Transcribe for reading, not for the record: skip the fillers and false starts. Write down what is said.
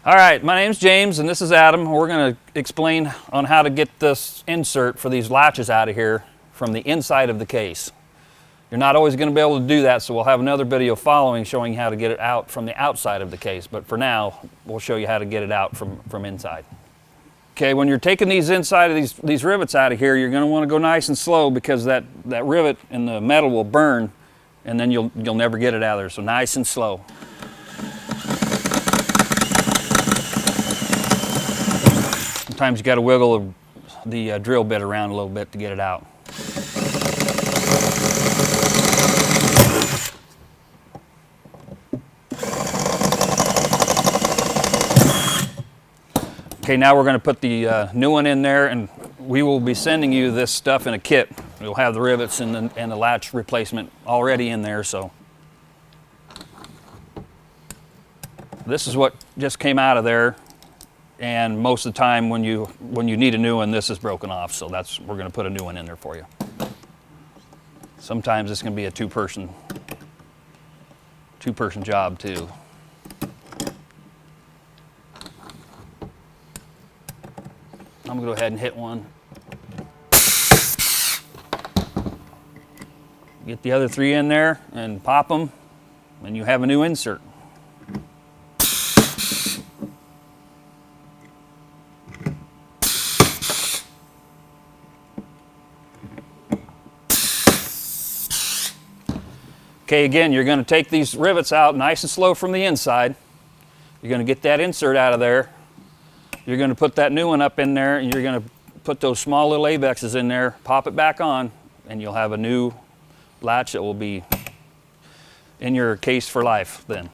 All right, my name's James and this is Adam. We're going to explain on how to get this insert for these latches out of here from the inside of the case. You're not always going to be able to do that, so we'll have another video following showing how to get it out from the outside of the case. But for now, we'll show you how to get it out from inside. Okay, when you're taking these inside of these rivets out of here, you're going to want to go nice and slow because that rivet in the metal will burn and then you'll never get it out of there. So nice and slow. Sometimes you got to wiggle the drill bit around a little bit to get it out. Okay, now we're going to put the new one in there, and we will be sending you this stuff in a kit. We'll have the rivets and the latch replacement already in there. So this is what just came out of there. And most of the time when you need a new one, this is broken off. So we're going to put a new one in there for you. Sometimes it's going to be a two-person job too. I'm going to go ahead and hit one. Get the other three in there and pop them, and you have a new insert. Okay, again, you're going to take these rivets out nice and slow from the inside. You're going to get that insert out of there. You're going to put that new one up in there, and you're going to put those small little ABEXs in there, pop it back on, and you'll have a new latch that will be in your case for life then.